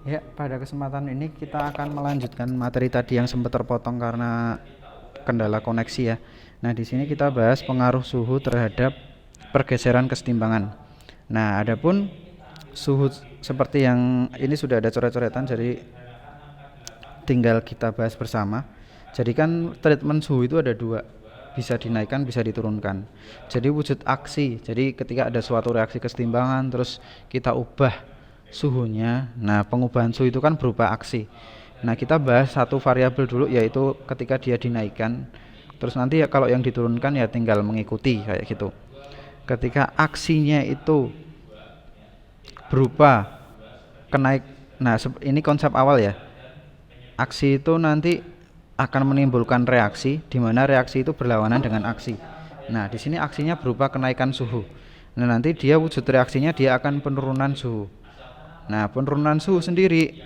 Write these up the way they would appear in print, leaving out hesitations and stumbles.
Ya, pada kesempatan ini kita akan melanjutkan materi tadi yang sempat terpotong karena kendala koneksi ya. Nah, di sini kita bahas pengaruh suhu terhadap pergeseran kesetimbangan. Nah, adapun suhu seperti yang ini sudah ada coret-coretan, jadi tinggal kita bahas bersama. Jadi kan treatment suhu itu ada dua, bisa dinaikkan, bisa diturunkan. Jadi wujud aksi, jadi ketika ada suatu reaksi kesetimbangan, terus kita ubah suhunya. Nah, pengubahan suhu itu kan berupa aksi. Nah, kita bahas satu variabel dulu, yaitu ketika dia dinaikkan. Terus nanti ya kalau yang diturunkan ya tinggal mengikuti kayak gitu. Ketika aksinya itu berupa kenaik, nah ini konsep awal ya. Aksi itu nanti akan menimbulkan reaksi, di mana reaksi itu berlawanan dengan aksi. Nah, di sini aksinya berupa kenaikan suhu. Nah, nanti dia wujud reaksinya dia akan penurunan suhu. Nah, penurunan suhu sendiri,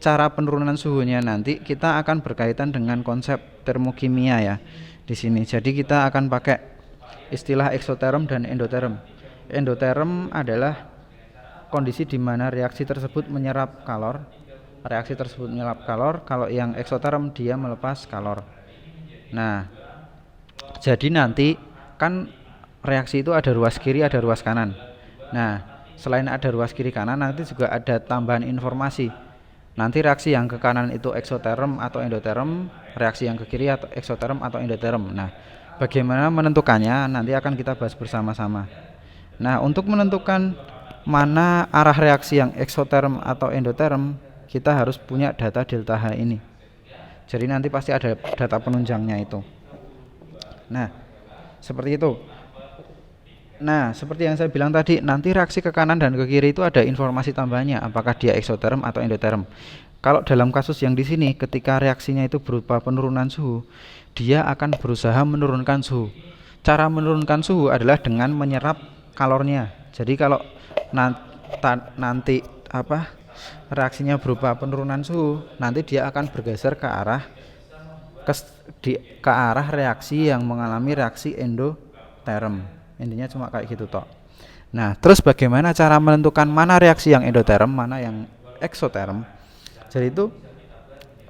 cara penurunan suhunya nanti kita akan berkaitan dengan konsep termokimia ya di sini. Jadi kita akan pakai istilah eksoterm dan endoterm. Endoterm adalah kondisi di mana reaksi tersebut menyerap kalor. Reaksi tersebut menyerap kalor, kalau yang eksoterm dia melepas kalor. Nah, jadi nanti kan reaksi itu ada ruas kiri, ada ruas kanan. Nah, selain ada ruas kiri kanan, nanti juga ada tambahan informasi. Nanti reaksi yang ke kanan itu eksoterm atau endoterm, reaksi yang ke kiri atau eksoterm atau endoterm. Nah, bagaimana menentukannya nanti akan kita bahas bersama-sama. Nah, untuk menentukan mana arah reaksi yang eksoterm atau endoterm, kita harus punya data delta H ini. Jadi nanti pasti ada data penunjangnya itu. Nah, seperti itu. Nah, seperti yang saya bilang tadi, nanti reaksi ke kanan dan ke kiri itu ada informasi tambahannya, apakah dia eksoterm atau endoterm. Kalau dalam kasus yang di sini, ketika reaksinya itu berupa penurunan suhu, dia akan berusaha menurunkan suhu. Cara menurunkan suhu adalah dengan menyerap kalornya. Jadi kalau nanti reaksinya berupa penurunan suhu, nanti dia akan bergeser ke arah reaksi yang mengalami reaksi endoterm. Intinya cuma kayak gitu toh. Nah, terus bagaimana cara menentukan mana reaksi yang endoterm, mana yang eksoterm? Jadi itu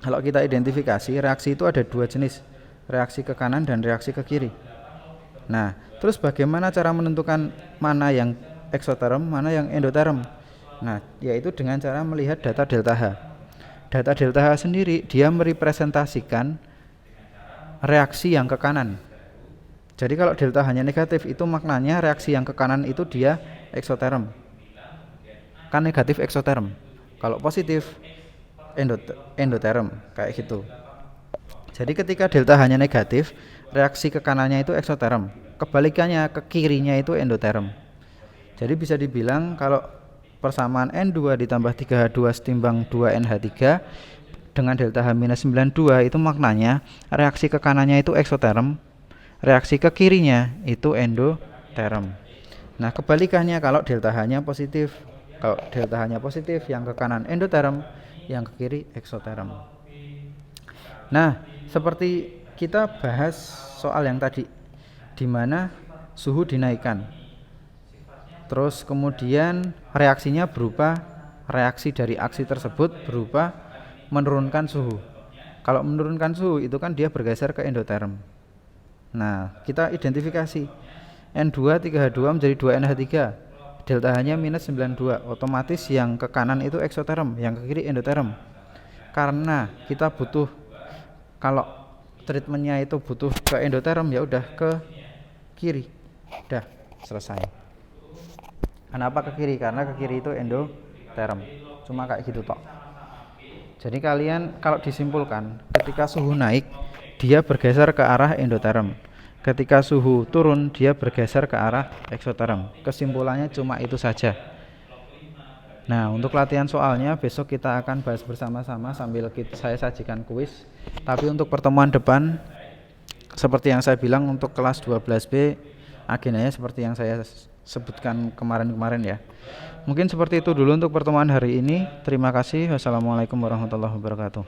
kalau kita identifikasi, reaksi itu ada dua jenis, reaksi ke kanan dan reaksi ke kiri. Nah, terus bagaimana cara menentukan mana yang eksoterm, mana yang endoterm? Nah, yaitu dengan cara melihat data delta H. Data delta H sendiri dia merepresentasikan reaksi yang ke kanan. Jadi kalau delta H-nya negatif, itu maknanya reaksi yang ke kanan itu dia eksoterm. Kan negatif eksoterm. Kalau positif endoterm, kayak gitu. Jadi ketika delta H-nya negatif, reaksi ke kanannya itu eksoterm. Kebalikannya ke kirinya itu endoterm. Jadi bisa dibilang kalau persamaan N2 ditambah 3H2 setimbang 2NH3 dengan delta H-92 itu maknanya reaksi ke kanannya itu eksoterm, reaksi ke kirinya itu endoterm. Nah, kebalikannya kalau delta H-nya positif. Kalau delta H-nya positif, yang ke kanan endoterm, yang ke kiri eksoterm. Nah, seperti kita bahas soal yang tadi, di mana suhu dinaikkan. Terus kemudian reaksinya berupa reaksi dari aksi tersebut berupa menurunkan suhu. Kalau menurunkan suhu itu kan dia bergeser ke endoterm. Nah, kita identifikasi N2 3H2 menjadi 2NH3. Delta H-nya minus 92. Otomatis yang ke kanan itu eksoterm, yang ke kiri endoterm. Karena kita butuh, kalau treatmentnya itu butuh ke endoterm, ya udah ke kiri. Udah selesai. Kenapa ke kiri? Karena ke kiri itu endoterm. Cuma kayak gitu toh. Jadi kalian kalau disimpulkan, ketika suhu naik, dia bergeser ke arah endoterm. Ketika suhu turun, dia bergeser ke arah eksoterm. Kesimpulannya cuma itu saja. Nah, untuk latihan soalnya besok kita akan bahas bersama-sama sambil saya sajikan kuis. Tapi untuk pertemuan depan, seperti yang saya bilang untuk kelas 12B, agendanya seperti yang saya sebutkan kemarin-kemarin ya. Mungkin seperti itu dulu untuk pertemuan hari ini. Terima kasih. Wassalamualaikum warahmatullahi wabarakatuh.